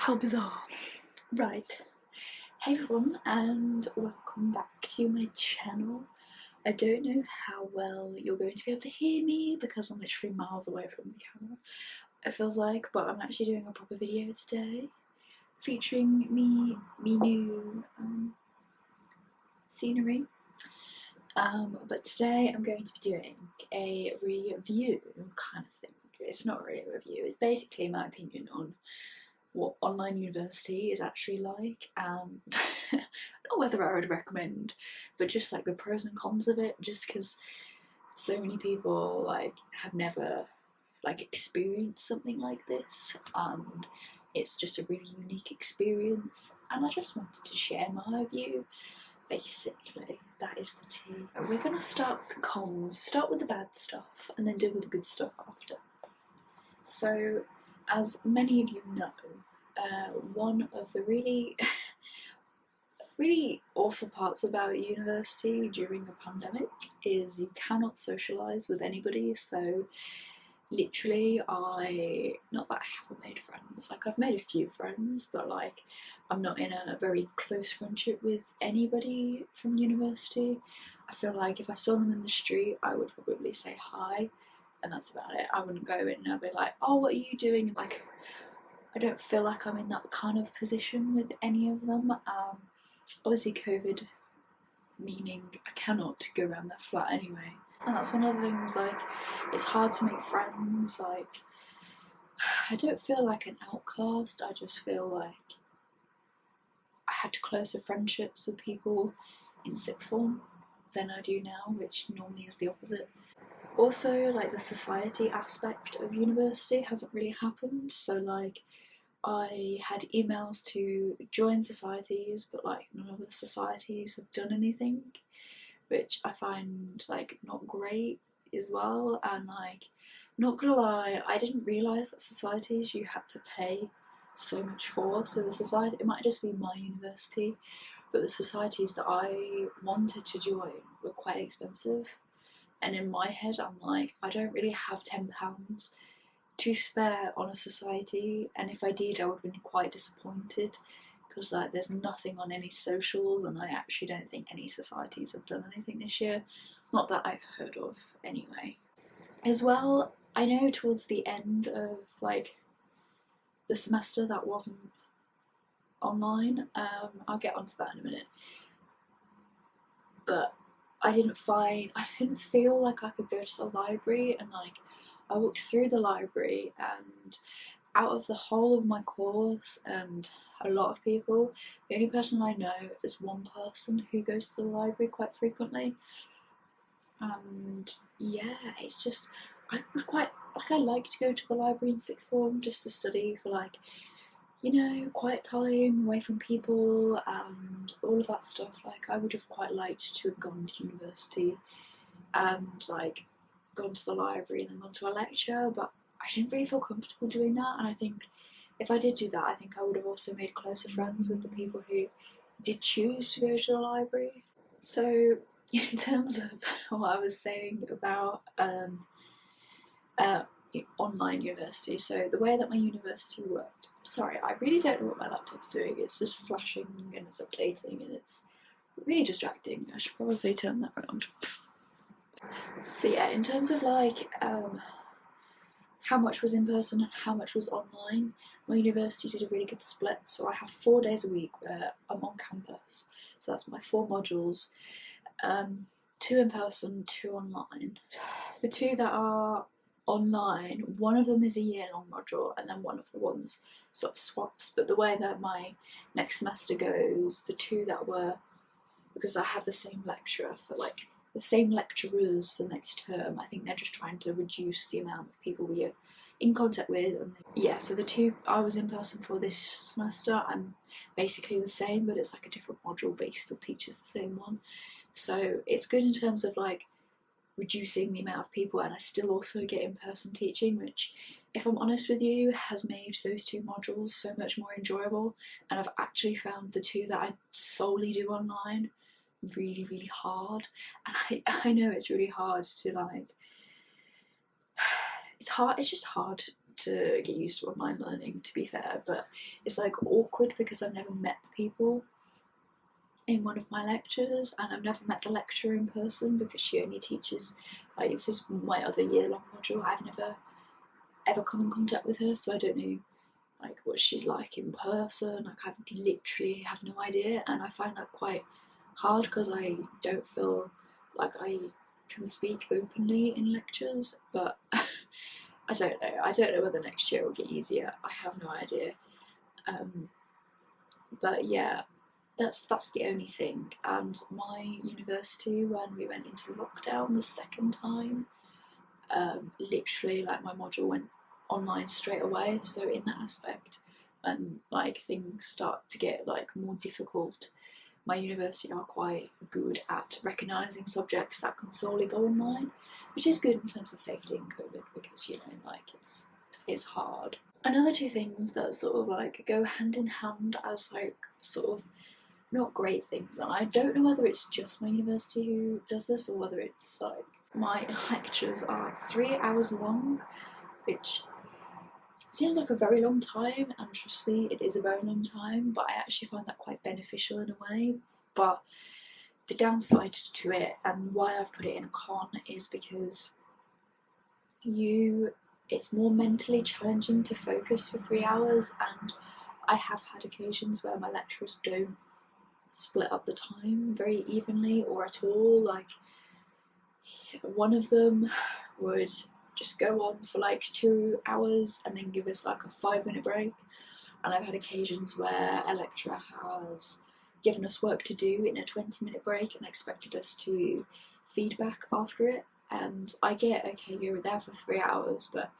How bizarre. Right. Hey everyone, and welcome back to my channel. I don't know how well you're going to be able to hear me because I'm literally miles away from the camera, it feels like, but I'm actually doing a proper video today featuring me new scenery. But today I'm going to be doing a review kind of thing. It's not really a review, it's basically my opinion on what online university is actually like, and not whether I would recommend, but just like the pros and cons of it, just because so many people like have never like experienced something like this, and it's just a really unique experience, and I just wanted to share my view. Basically, that is the tea. We're gonna start with the cons, start with the bad stuff, and then deal with the good stuff after. So, as many of you know, one of the really awful parts about university during a pandemic is you cannot socialise with anybody. So literally, not that I haven't made friends, like I've made a few friends, but like I'm not in a very close friendship with anybody from university. I feel like if I saw them in the street I would probably say hi, and that's about it. I wouldn't go in and I'd be like, oh, what are you doing? Like, I don't feel like I'm in that kind of position with any of them. Obviously COVID meaning I cannot go around their flat anyway, and that's one of the things, like it's hard to make friends. Like I don't feel like an outcast, I just feel like I had closer friendships with people in sixth form than I do now, which normally is the opposite. Also, like the society aspect of university hasn't really happened, so like I had emails to join societies, but like none of the societies have done anything, which I find like not great as well. And like, not gonna lie, I didn't realise that societies you had to pay so much for. So the society, it might just be my university, but the societies that I wanted to join were quite expensive. And in my head I'm like, I don't really have £10 to spare on a society, and if I did I would have been quite disappointed because like there's nothing on any socials, and I actually don't think any societies have done anything this year, not that I've heard of anyway. As well, I know towards the end of like the semester that wasn't online, I'll get onto that in a minute, but I didn't feel like I could go to the library, and like I walked through the library, and out of the whole of my course and a lot of people, the only person I know is one person who goes to the library quite frequently. And yeah, it's just, I was quite, like I like to go to the library in sixth form just to study for like, you know, quiet time away from people and all of that stuff. Like I would have quite liked to have gone to university and like gone to the library and then gone to a lecture, but I didn't really feel comfortable doing that. And I think if I did do that, I think I would have also made closer friends with the people who did choose to go to the library. So in terms of what I was saying about online university, so the way that my university worked, sorry, I really don't know what my laptop's doing, it's just flashing and it's updating and it's really distracting. I should probably turn that around. So yeah, in terms of like how much was in person and how much was online, my university did a really good split. So I have 4 days a week where I'm on campus, so that's my 4 modules, 2 in person, 2 online. The 2 that are online, one of them is a year-long module and then one of the ones sort of swaps, but the way that my next semester goes, the 2 that were, because I have the same lecturer for like the same lecturers for next term, I think they're just trying to reduce the amount of people we are in contact with. And yeah, so the 2 I was in person for this semester, I'm basically the same, but it's like a different module, but he still teaches the same one. So it's good in terms of like reducing the amount of people, and I still also get in-person teaching, which, if I'm honest with you, has made those 2 modules so much more enjoyable. And I've actually found the 2 that I solely do online really hard, and I know it's really hard to like, it's just hard to get used to online learning, to be fair, but it's like awkward because I've never met the people in one of my lectures, and I've never met the lecturer in person because she only teaches, like, this is my other year-long module. I've never ever come in contact with her, so I don't know like what she's like in person. Like, I literally have no idea, and I find that quite hard because I don't feel like I can speak openly in lectures. But I don't know whether next year will get easier. I have no idea. But yeah, that's the only thing. And my university, when we went into lockdown the second time, literally like my module went online straight away. So in that aspect, when like things start to get like more difficult, my university are quite good at recognising subjects that can solely go online, which is good in terms of safety in COVID, because you know, like, it's hard. Another two things that sort of like go hand in hand as like sort of not great things, and I don't know whether it's just my university who does this or whether it's like my lectures are 3 hours long, which seems like a very long time, and trust me, it is a very long time, but I actually find that quite beneficial in a way. But the downside to it, and why I've put it in a con, is because it's more mentally challenging to focus for 3 hours, and I have had occasions where my lecturers don't split up the time very evenly or at all. Like, one of them would just go on for like 2 hours and then give us like a 5-minute break, and I've had occasions where a lecturer has given us work to do in a 20-minute break and expected us to feedback after it. And I get, okay, you're there for 3 hours, but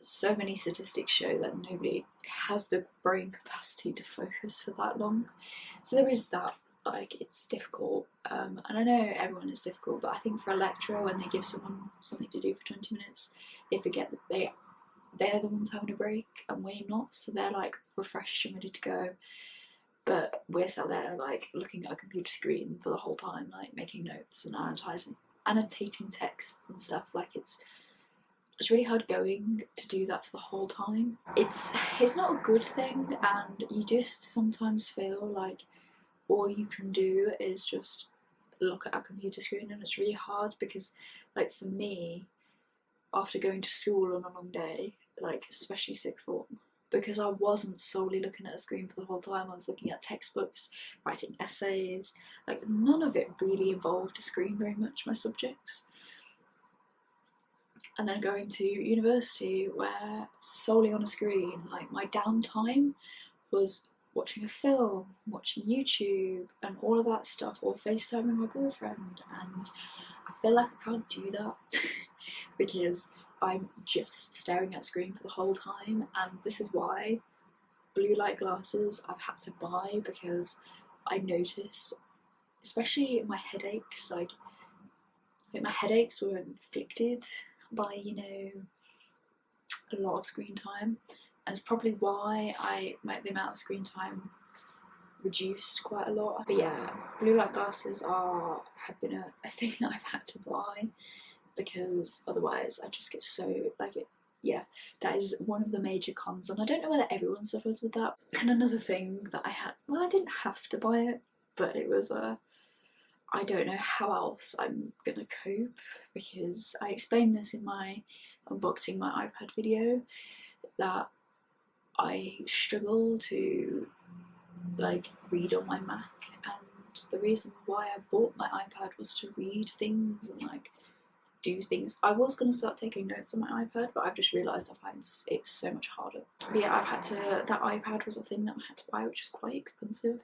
so many statistics show that nobody has the brain capacity to focus for that long. So there is that. Like, it's difficult, and I know everyone is difficult, but I think for a lecturer, when they give someone something to do for 20 minutes, they forget that they're the ones having a break and we're not, so they're like refreshed and ready to go, but we're sat there like looking at a computer screen for the whole time, like making notes and annotating texts and stuff. Like, it's really hard going to do that for the whole time. It's not a good thing, and you just sometimes feel like all you can do is just look at a computer screen, and it's really hard because, like, for me, after going to school on a long day, like especially sixth form, because I wasn't solely looking at a screen for the whole time, I was looking at textbooks, writing essays, like none of it really involved a screen very much, my subjects. And then going to university where solely on a screen, like my downtime was watching a film, watching YouTube and all of that stuff, or FaceTiming my boyfriend, and I feel like I can't do that because I'm just staring at a screen for the whole time. And this is why blue light glasses I've had to buy, because I notice, especially my headaches, like my headaches were inflicted by, you know, a lot of screen time, and it's probably why the amount of screen time reduced quite a lot. But yeah, blue light glasses have been a thing that I've had to buy, because otherwise I just get so like it. Yeah, that is one of the major cons, and I don't know whether everyone suffers with that. And another thing that I didn't have to buy it, but it was I don't know how else I'm gonna cope, because I explained this in my unboxing my iPad video, that I struggle to like read on my Mac, and the reason why I bought my iPad was to read things and like do things. I was going to start taking notes on my iPad, but I've just realised I find it so much harder. But yeah, that iPad was a thing that I had to buy, which is quite expensive,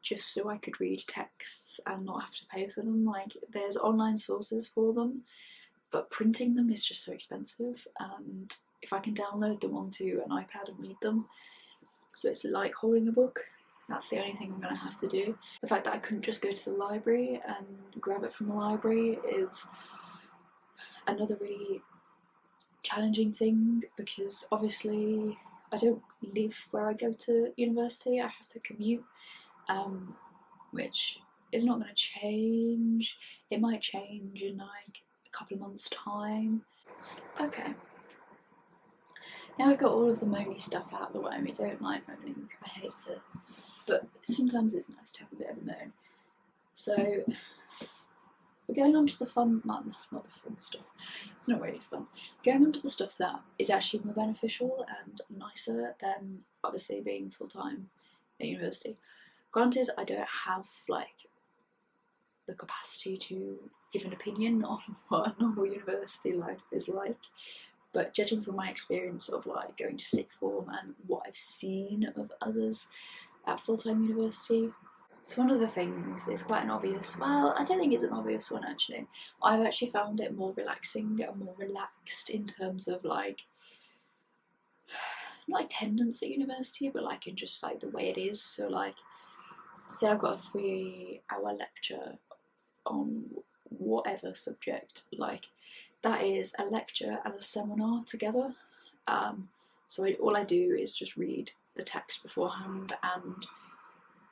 just so I could read texts and not have to pay for them. Like, there's online sources for them, but printing them is just so expensive, and if I can download them onto an iPad and read them, so it's like holding a book, that's the only thing I'm going to have to do. The fact that I couldn't just go to the library and grab it from the library is another really challenging thing, because obviously I don't live where I go to university, I have to commute, which is not going to change. It might change in like a couple of months' time. Okay. Now I've got all of the moany stuff out of the way. I don't like moaning, I hate it. But sometimes it's nice to have a bit of a moan. So we're going on to the fun, not the fun stuff, it's not really fun. Going on to the stuff that is actually more beneficial and nicer than obviously being full-time at university. Granted, I don't have like the capacity to give an opinion on what a normal university life is like, but judging from my experience of like going to sixth form and what I've seen of others at full-time university, so one of the things is quite an obvious, well, I don't think it's an obvious one actually. I've actually found it more relaxing and more relaxed in terms of like, not attendance at university, but like in just like the way it is. So like, say I've got a 3-hour lecture on whatever subject, like that is a lecture and a seminar together. So all I do is just read the text beforehand, and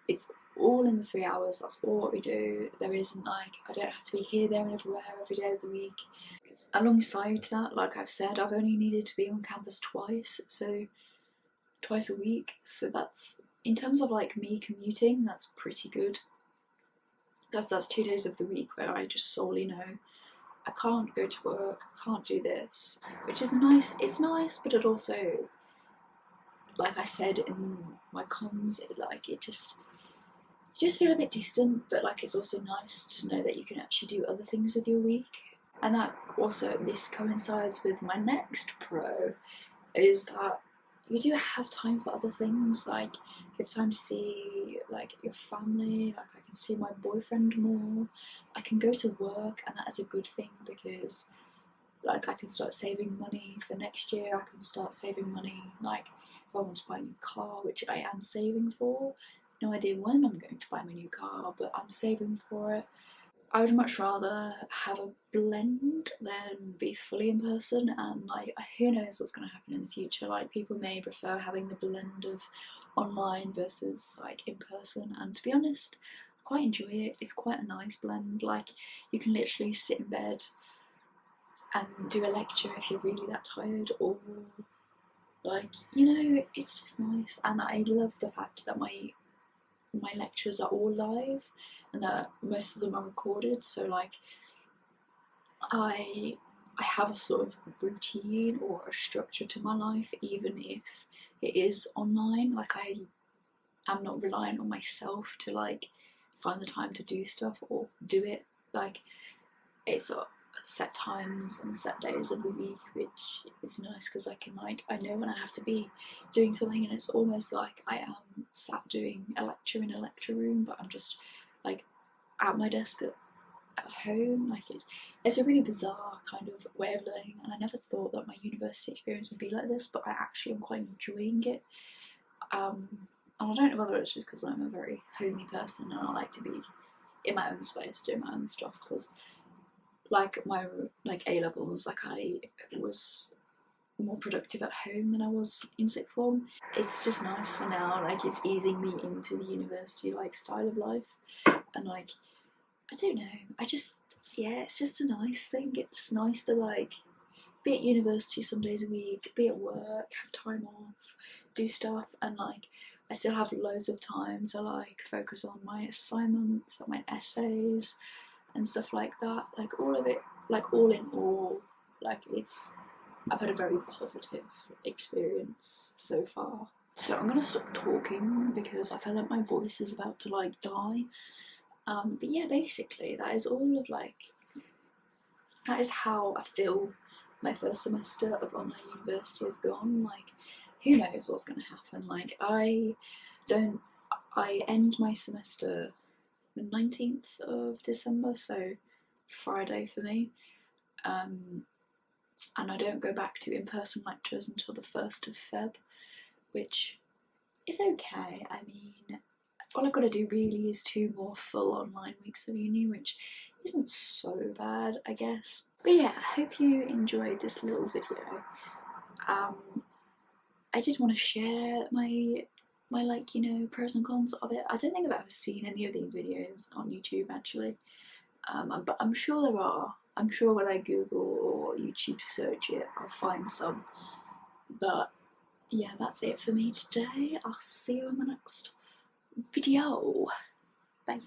it's all in the 3 hours. That's all what we do. There isn't like, I don't have to be here, there and everywhere every day of the week. Alongside that, like I've said, I've only needed to be on campus twice a week, so that's, in terms of like me commuting, that's pretty good, because that's 2 days of the week where I just solely know I can't go to work, I can't do this, which is nice. It's nice, but it also, like I said in my cons, it just feel a bit distant, but like it's also nice to know that you can actually do other things with your week. And that also, this coincides with my next pro, is that you do have time for other things. Like you have time to see like your family, like I can see my boyfriend more, I can go to work, and that is a good thing because like I can start saving money for next year. I can start saving money like if I want to buy a new car, which I am saving for. No idea when I'm going to buy my new car, but I'm saving for it. I would much rather have a blend than be fully in person, and like who knows what's going to happen in the future. Like people may prefer having the blend of online versus like in person, and to be honest, I quite enjoy it. It's quite a nice blend. Like you can literally sit in bed and do a lecture if you're really that tired, or like, you know, it's just nice. And I love the fact that my lectures are all live and that most of them are recorded, so like I have a sort of routine or a structure to my life, even if it is online. Like I am not reliant on myself to like find the time to do stuff or do it. Like it's set times and set days of the week, which is nice because I can like, I know when I have to be doing something, and it's almost like I am sat doing a lecture in a lecture room, but I'm just like at my desk at home. Like it's a really bizarre kind of way of learning, and I never thought that my university experience would be like this, but I actually am quite enjoying it. And I don't know whether it's just because I'm a very homey person and I like to be in my own space doing my own stuff, because like my like A levels, like I was more productive at home than I was in sixth form. It's just nice for now, like it's easing me into the university like style of life, and like I don't know, I just, yeah, it's just a nice thing. It's nice to like be at university some days a week, be at work, have time off, do stuff, and like I still have loads of time to like focus on my assignments and my essays and stuff like that. Like all of it, like all in all, like I've had a very positive experience so far. So I'm gonna stop talking because I feel like my voice is about to like die. But yeah, basically that is all of like, that is how I feel my first semester of online university has gone. Like who knows what's gonna happen. Like I end my semester the 19th of December, so Friday for me, and I don't go back to in-person lectures until the 1st of Feb, which is okay. I mean, all I've got to do really is 2 more full online weeks of uni, which isn't so bad, I guess. But yeah, I hope you enjoyed this little video. I did want to share my like, you know, pros and cons of it. I don't think I've ever seen any of these videos on YouTube actually, but I'm sure there are. I'm sure when I Google or YouTube search it, I'll find some. But yeah, that's it for me today. I'll see you in my next video. Bye.